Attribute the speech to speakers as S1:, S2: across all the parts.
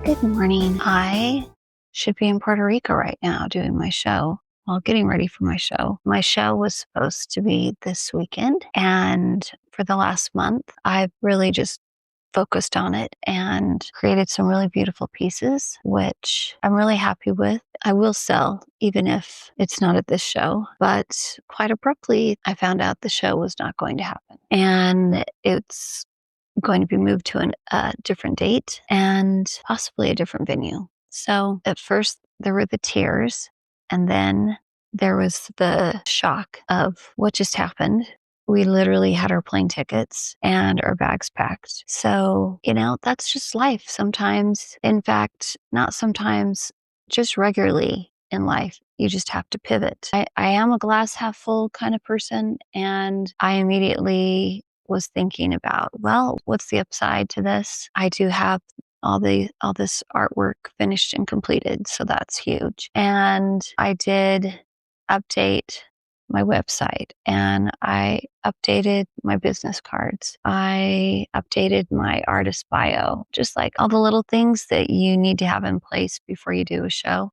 S1: Good morning. I should be in Puerto Rico right now doing my show. Well, getting ready for my show. My show was supposed to be this weekend, and for the last month, I've really just focused on it and created some really beautiful pieces, which I'm really happy with. I will sell, even if it's not at this show. But quite abruptly, I found out the show was not going to happen. And it's going to be moved to a different date and possibly a different venue. So at first there were the tears, and then there was the shock of what just happened. We literally had our plane tickets and our bags packed. So, that's just life. Sometimes, in fact, not sometimes, just regularly in life, you just have to pivot. I am a glass half full kind of person, and I immediately was thinking about, well, what's the upside to this? I do have all this artwork finished and completed, so that's huge. And I did update my website, and I updated my business cards. I updated my artist bio, just like all the little things that you need to have in place before you do a show.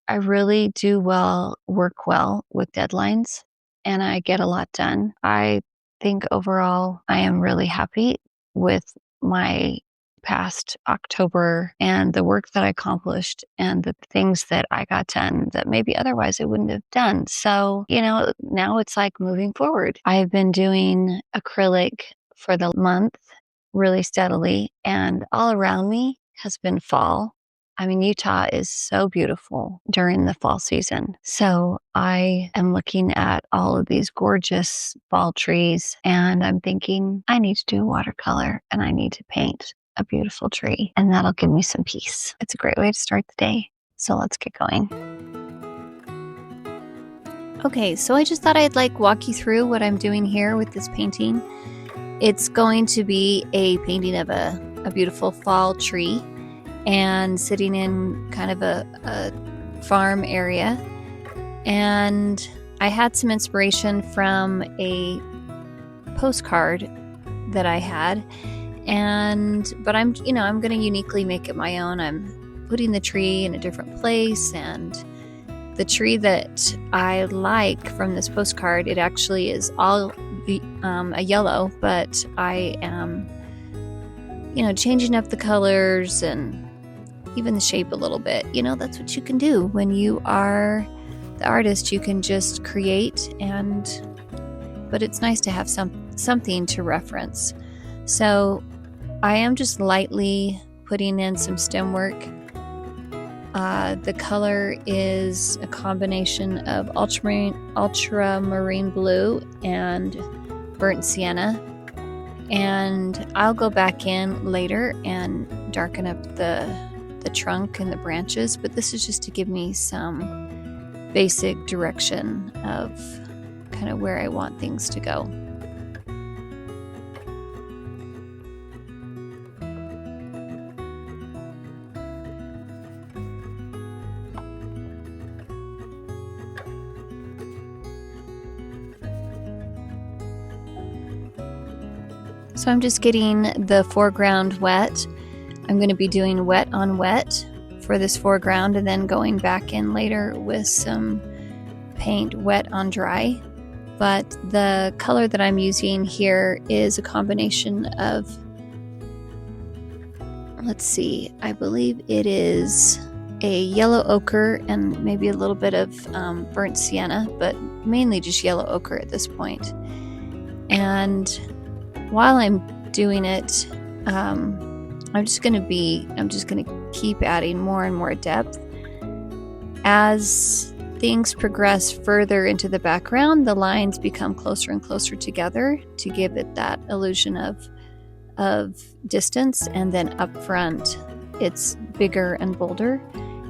S1: I really do work well with deadlines, and I get a lot done. I think overall I am really happy with my past October and the work that I accomplished and the things that I got done that maybe otherwise I wouldn't have done. So, now it's like moving forward. I've been doing acrylic for the month really steadily, and all around me has been fall. I mean, Utah is so beautiful during the fall season. So I am looking at all of these gorgeous fall trees, and I'm thinking I need to do watercolor and I need to paint a beautiful tree, and that'll give me some peace. It's a great way to start the day. So let's get going. Okay, so I just thought I'd walk you through what I'm doing here with this painting. It's going to be a painting of a beautiful fall tree and sitting in kind of a farm area. And I had some inspiration from a postcard that I had. But I'm going to uniquely make it my own. I'm putting the tree in a different place, and the tree that I like from this postcard, it actually is all a yellow, but I am, changing up the colors and even the shape a little bit. That's what you can do when you are the artist. You can just create, but it's nice to have something to reference. So I am just lightly putting in some stem work. The color is a combination of ultramarine blue and burnt sienna. And I'll go back in later and darken up the trunk and the branches, but this is just to give me some basic direction of kind of where I want things to go. So I'm just getting the foreground wet. I'm going to be doing wet on wet for this foreground, and then going back in later with some paint wet on dry. But the color that I'm using here is a combination of, I believe it is a yellow ochre and maybe a little bit of burnt sienna, but mainly just yellow ochre at this point. And while I'm doing it, I'm just going to keep adding more and more depth. As things progress further into the background, the lines become closer and closer together to give it that illusion of distance, and then up front it's bigger and bolder,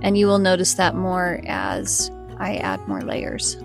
S1: and you will notice that more as I add more layers.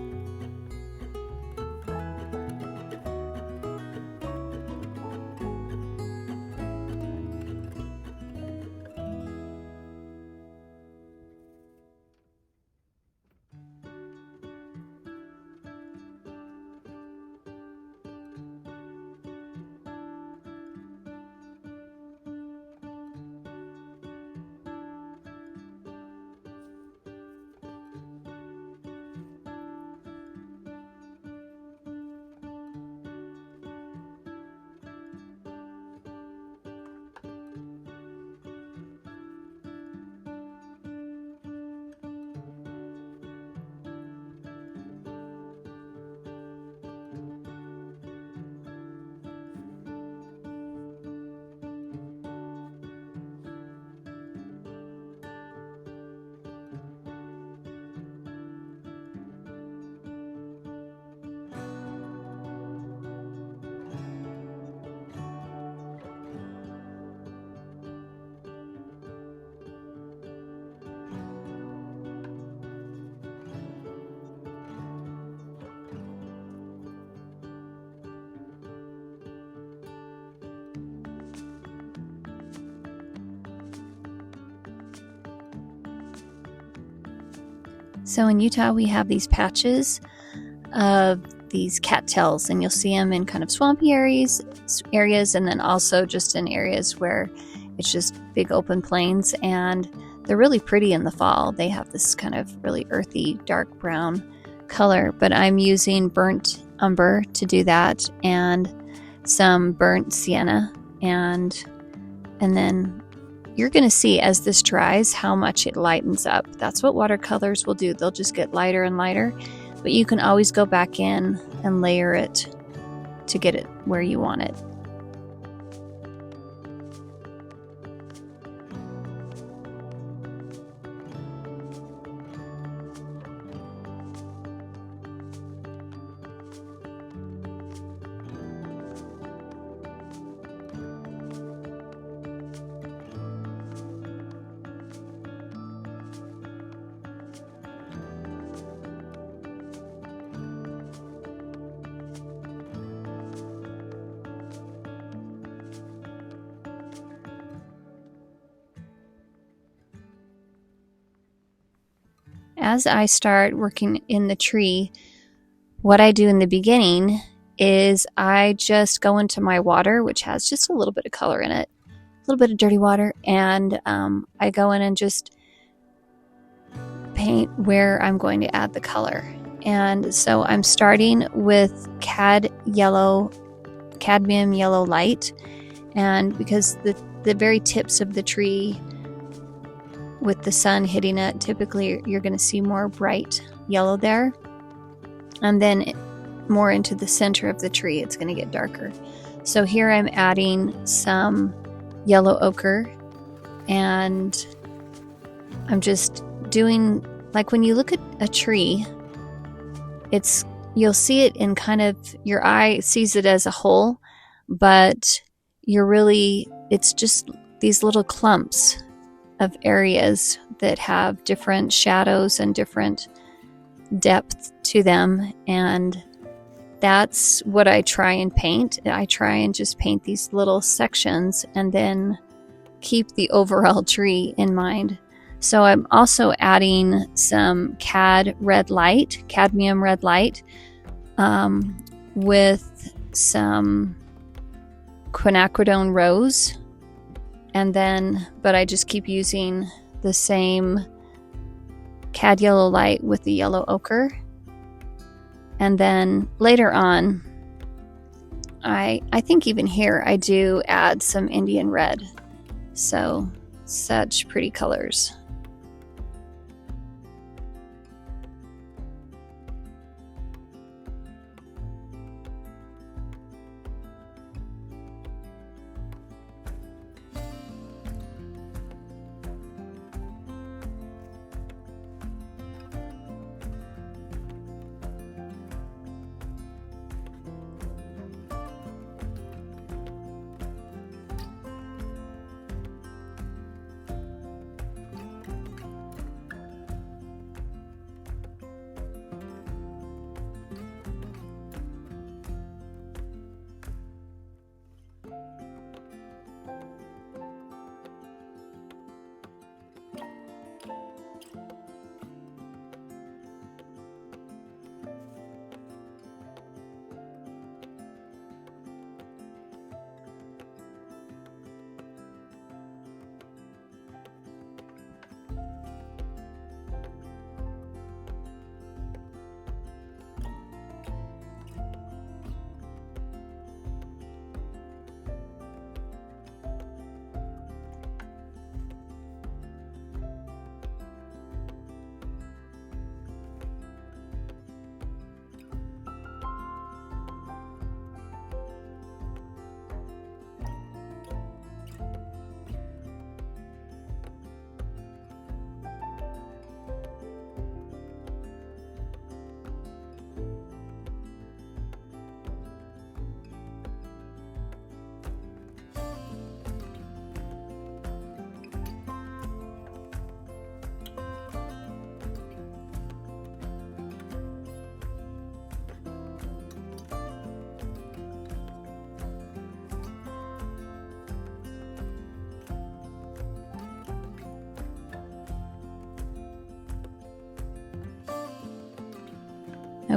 S1: So in Utah, we have these patches of these cattails, and you'll see them in kind of swampy areas, and then also just in areas where it's just big open plains, and they're really pretty in the fall. They have this kind of really earthy, dark brown color, but I'm using burnt umber to do that, and some burnt sienna, and then you're going to see as this dries how much it lightens up. That's what watercolors will do. They'll just get lighter and lighter, but you can always go back in and layer it to get it where you want it. As I start working in the tree, what I do in the beginning is I just go into my water, which has just a little bit of color in it, a little bit of dirty water, and I go in and just paint where I'm going to add the color. And so I'm starting with cadmium yellow light, and because the very tips of the tree, with the sun hitting it, typically you're going to see more bright yellow there, and then more into the center of the tree it's going to get darker. So here I'm adding some yellow ochre, and I'm just doing, like when you look at a tree, you'll see it in kind of, your eye sees it as a whole, but it's just these little clumps of areas that have different shadows and different depth to them, and that's what I try and paint. I try and just paint these little sections and then keep the overall tree in mind. So I'm also adding some cadmium red light, with some Quinacradone rose, but I just keep using the same cad yellow light with the yellow ochre. And then later on, I think even here I do add some Indian red. So such pretty colors.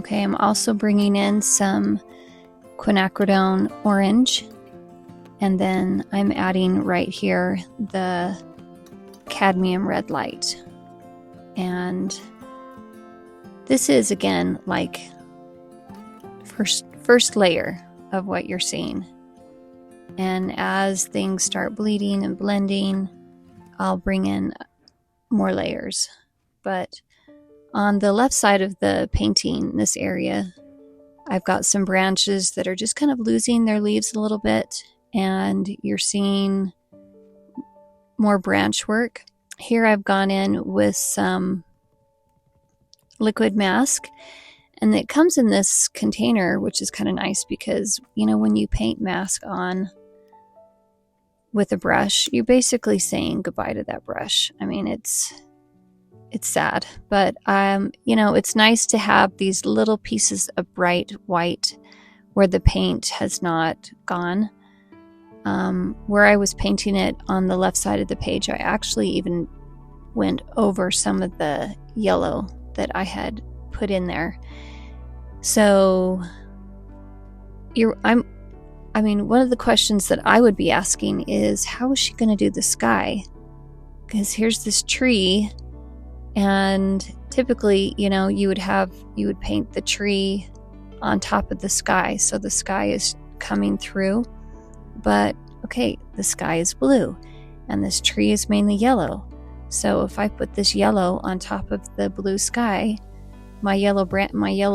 S1: Okay, I'm also bringing in some Quinacradone orange, and then I'm adding right here the cadmium red light. And this is, again, like first layer of what you're seeing. And as things start bleeding and blending, I'll bring in more layers. But on the left side of the painting, this area, I've got some branches that are just kind of losing their leaves a little bit, and you're seeing more branch work. Here I've gone in with some liquid mask, and it comes in this container, which is kind of nice because, you know, when you paint mask on with a brush, you're basically saying goodbye to that brush. I mean, it's sad, but you know, it's nice to have these little pieces of bright white where the paint has not gone. Where I was painting it on the left side of the page, I actually even went over some of the yellow that I had put in there. So I mean, one of the questions that I would be asking is, how is she going to do the sky? Because here's this tree, and typically, you know, you would paint the tree on top of the sky, so the sky is coming through. But okay, the sky is blue, and this tree is mainly yellow. So if I put this yellow on top of the blue sky, my yellow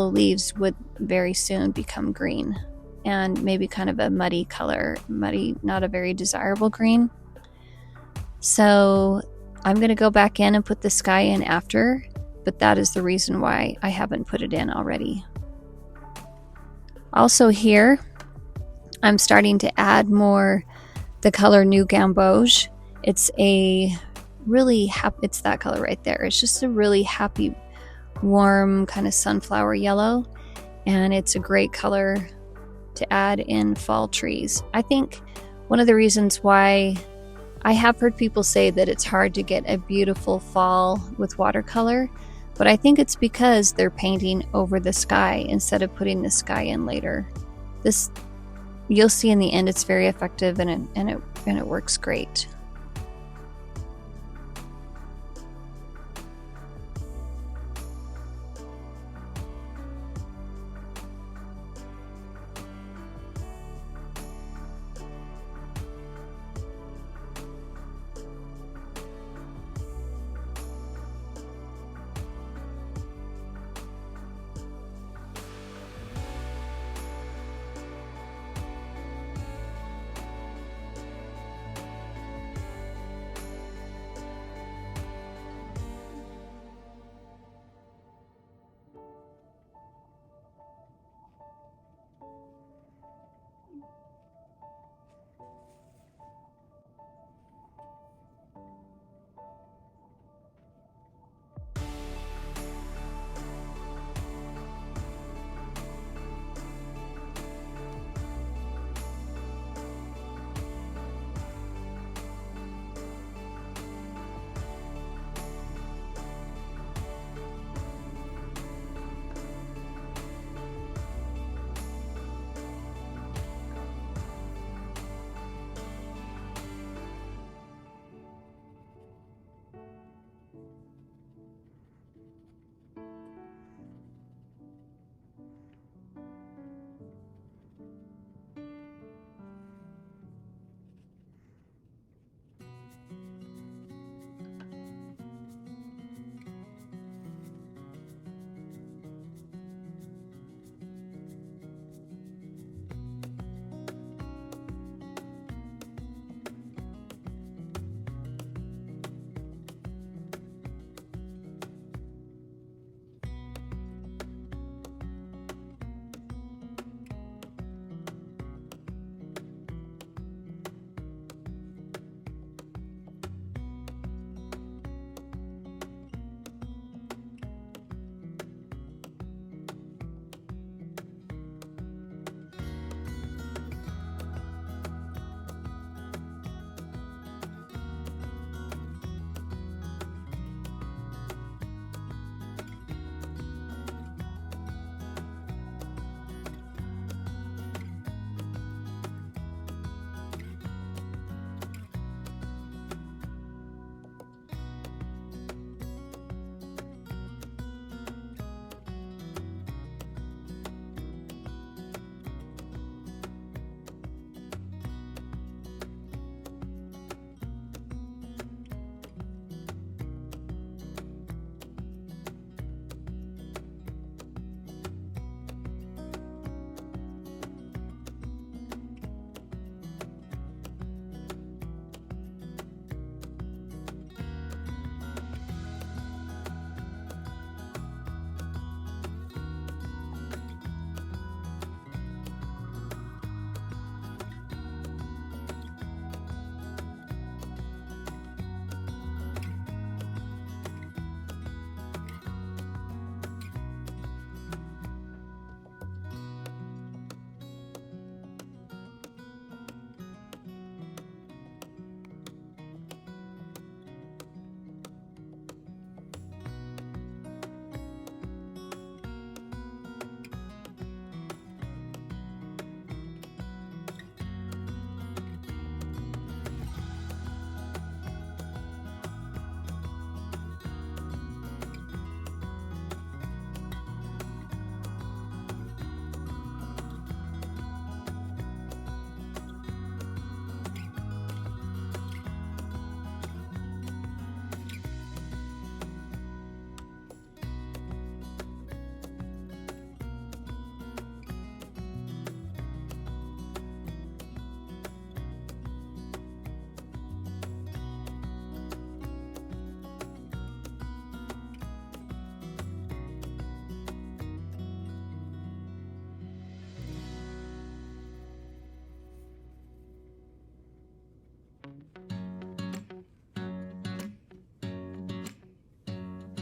S1: leaves would very soon become green, and maybe kind of a muddy color, not a very desirable green. So I'm going to go back in and put the sky in after, but that is the reason why I haven't put it in already. Also here, I'm starting to add more the color New Gamboge. It's a really it's that color right there. It's just a really happy, warm kind of sunflower yellow, and it's a great color to add in fall trees. I think one of the reasons why I have heard people say that it's hard to get a beautiful fall with watercolor, but I think it's because they're painting over the sky instead of putting the sky in later. This, you'll see in the end, it's very effective, and it works great.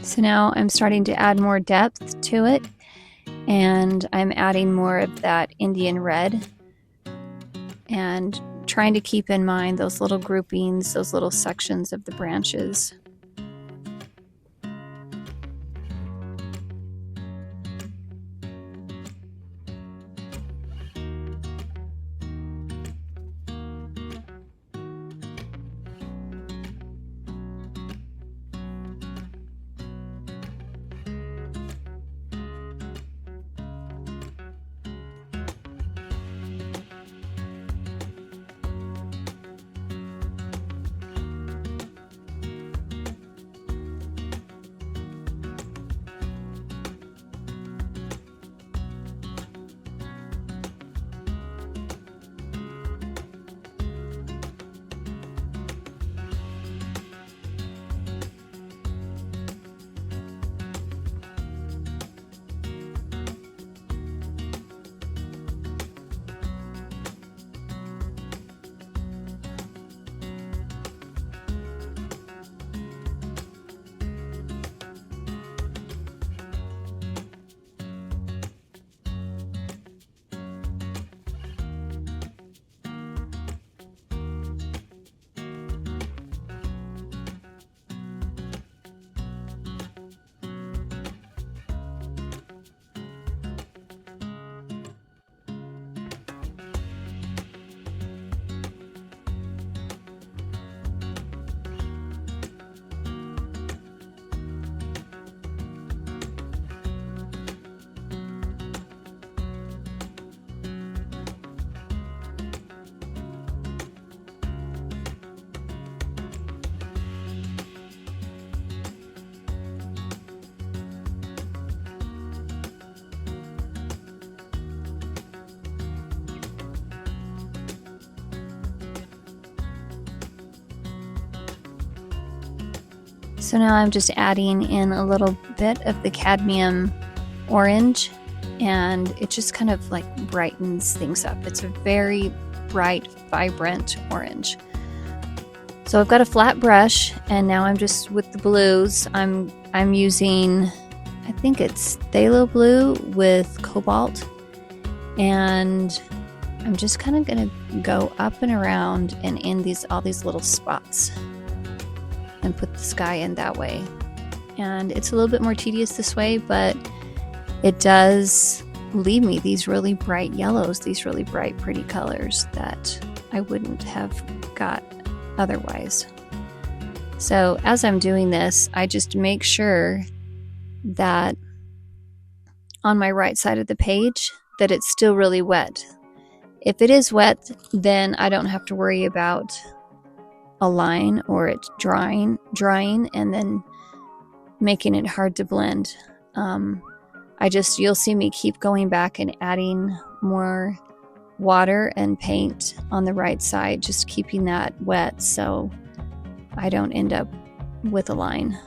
S1: So now I'm starting to add more depth to it, and I'm adding more of that Indian red and trying to keep in mind those little groupings, those little sections of the branches. So now I'm just adding in a little bit of the cadmium orange, and it just kind of like brightens things up. It's a very bright, vibrant orange. So I've got a flat brush, and now I'm just with the blues. I'm using, I think it's phthalo blue with cobalt, and I'm just kind of gonna go up and around and in all these little spots and put the sky in that way. And it's a little bit more tedious this way, but it does leave me these really bright yellows, these really bright, pretty colors that I wouldn't have got otherwise. So as I'm doing this, I just make sure that on my right side of the page that it's still really wet. If it is wet, then I don't have to worry about a line or it drying and then making it hard to blend. You'll see me keep going back and adding more water and paint on the right side, just keeping that wet so I don't end up with a line.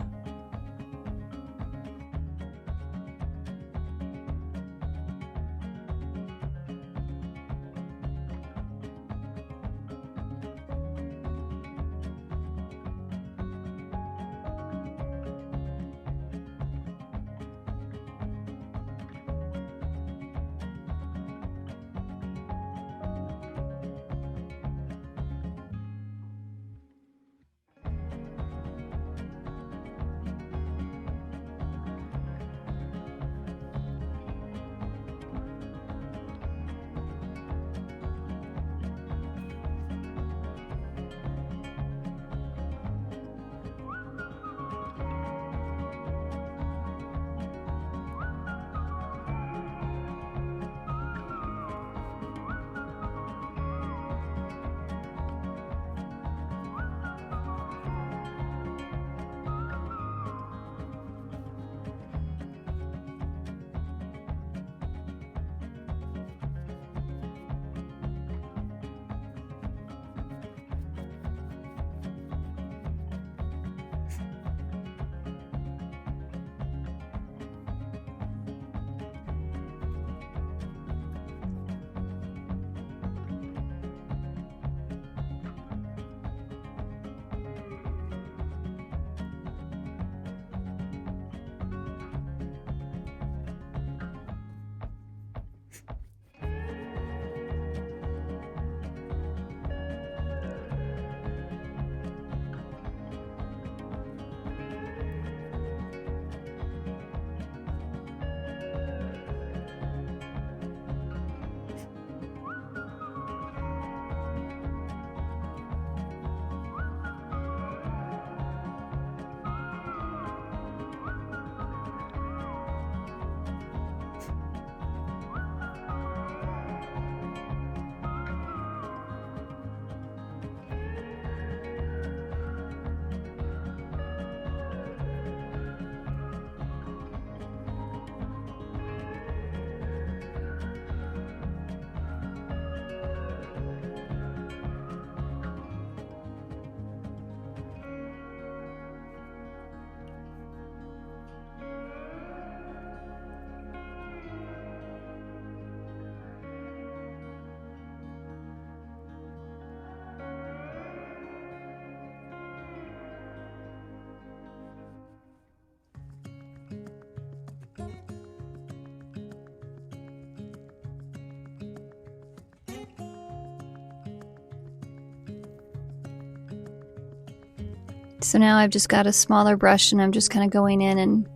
S1: So now I've just got a smaller brush and I'm just kind of going in and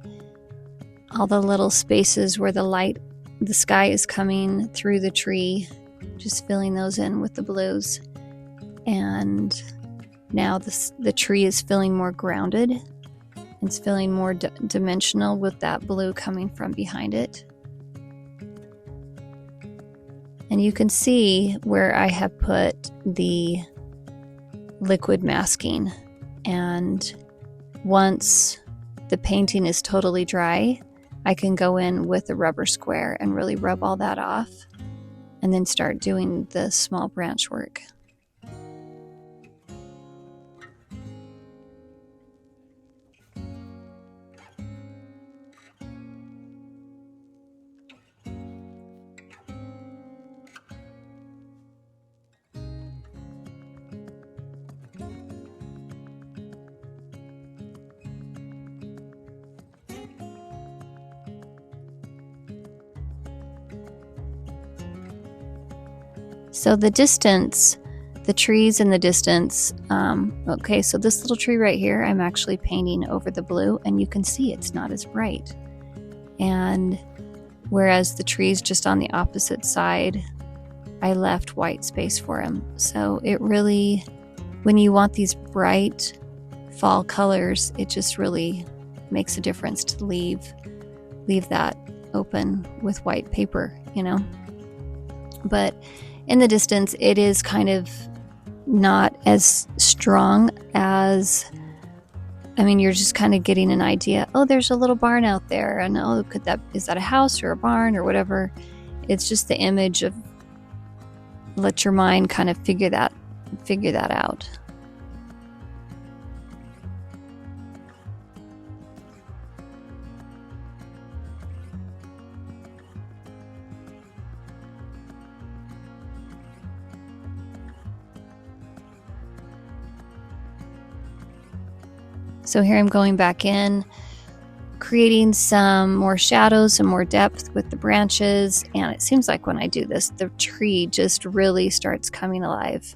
S1: all the little spaces where the sky is coming through the tree, just filling those in with the blues. And now the tree is feeling more grounded. It's feeling more dimensional with that blue coming from behind it. And you can see where I have put the liquid masking. And once the painting is totally dry, I can go in with a rubber square and really rub all that off and then start doing the small branch work. So the distance, the trees in the distance, okay, so this little tree right here, I'm actually painting over the blue, and you can see it's not as bright. And whereas the trees just on the opposite side, I left white space for them. So it really, when you want these bright fall colors, it just really makes a difference to leave that open with white paper, you know. But in the distance, it is kind of not as strong as, I mean, you're just kind of getting an idea. Oh, there's a little barn out there, and oh, is that a house or a barn or whatever? It's just the image of, let your mind kind of figure that out. So here I'm going back in, creating some more shadows, some more depth with the branches, and it seems like when I do this, the tree just really starts coming alive.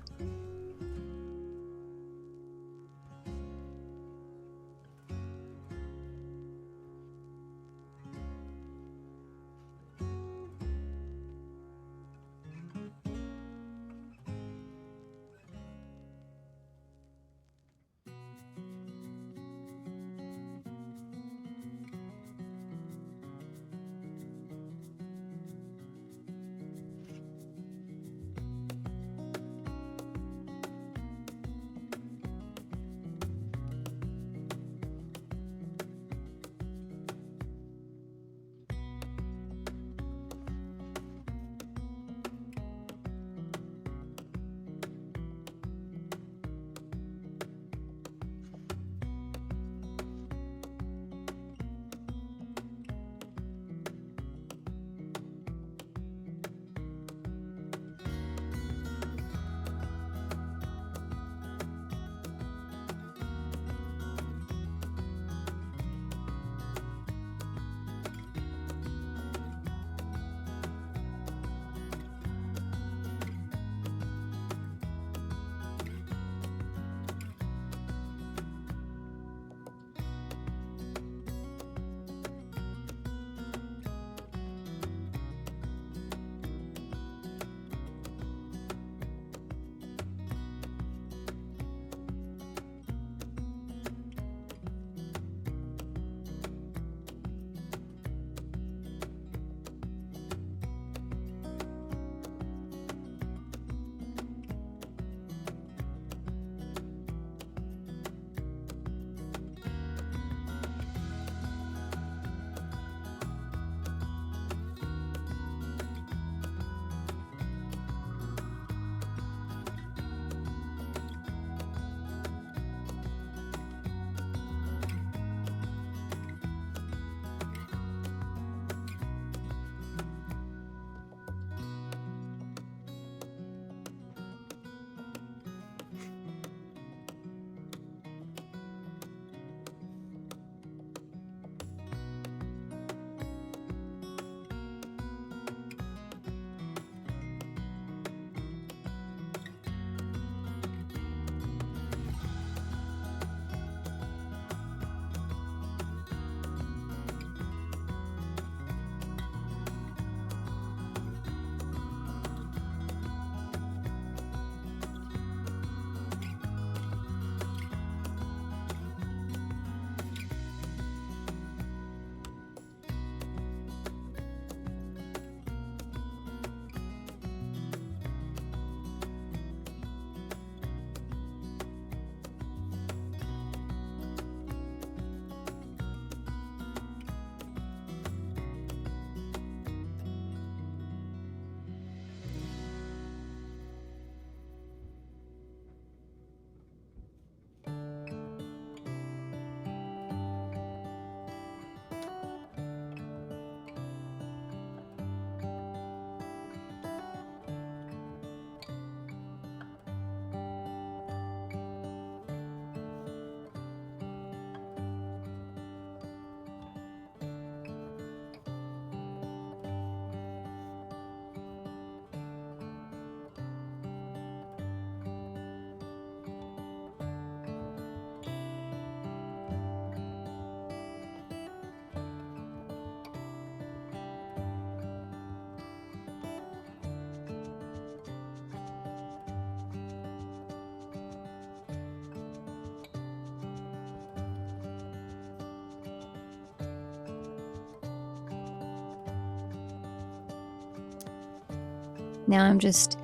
S1: Now I'm just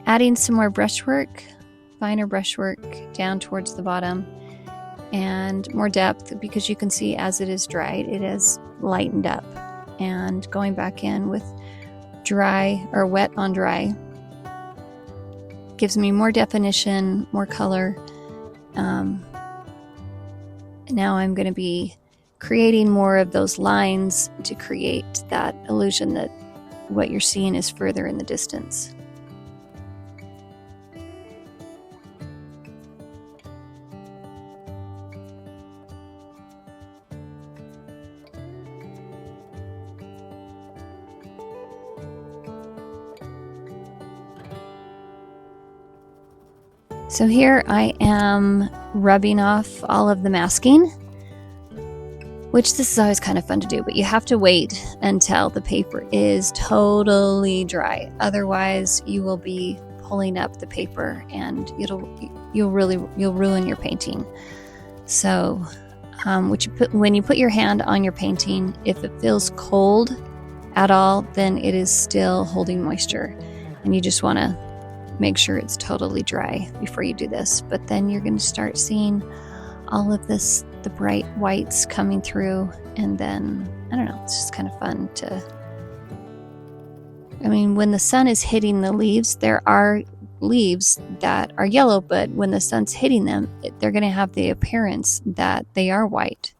S1: adding some more brushwork, finer brushwork down towards the bottom, and more depth, because you can see as it is dried, it has lightened up. And going back in with dry or wet on dry gives me more definition, more color. Now I'm going to be creating more of those lines to create that illusion that what you're seeing is further in the distance. So here I am rubbing off all of the masking, which this is always kind of fun to do, but you have to wait until the paper is totally dry. Otherwise, you will be pulling up the paper and you'll ruin your painting. So when you put your hand on your painting, if it feels cold at all, then it is still holding moisture, and you just want to make sure it's totally dry before you do this. But then you're going to start seeing all of this, the bright whites coming through, and then, I don't know, it's just kind of fun to, I mean, when the sun is hitting the leaves, there are leaves that are yellow, but when the sun's hitting them, they're going to have the appearance that they are white.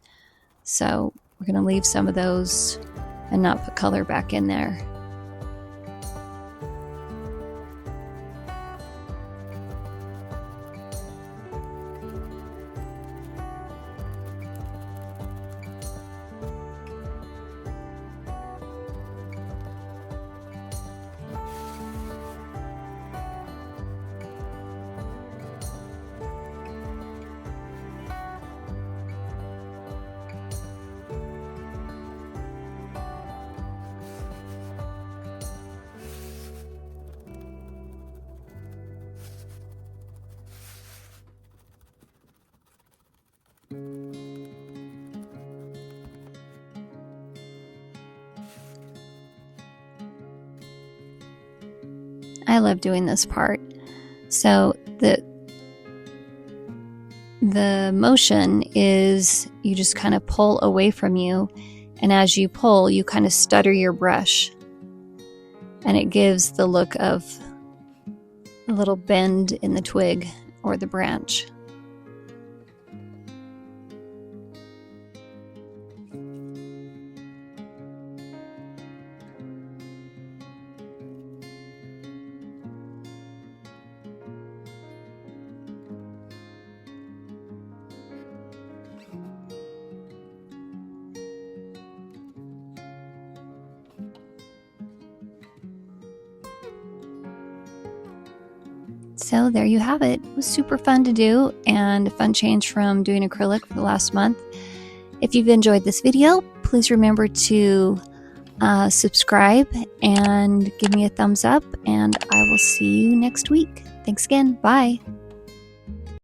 S1: So we're going to leave some of those and not put color back in there. I love doing this part. So the motion is you just kind of pull away from you, and as you pull, you kind of stutter your brush, and it gives the look of a little bend in the twig or the branch. So there you have it. It was super fun to do, and a fun change from doing acrylic for the last month. If you've enjoyed this video, please remember to subscribe and give me a thumbs up, and I will see you next week. Thanks again. Bye.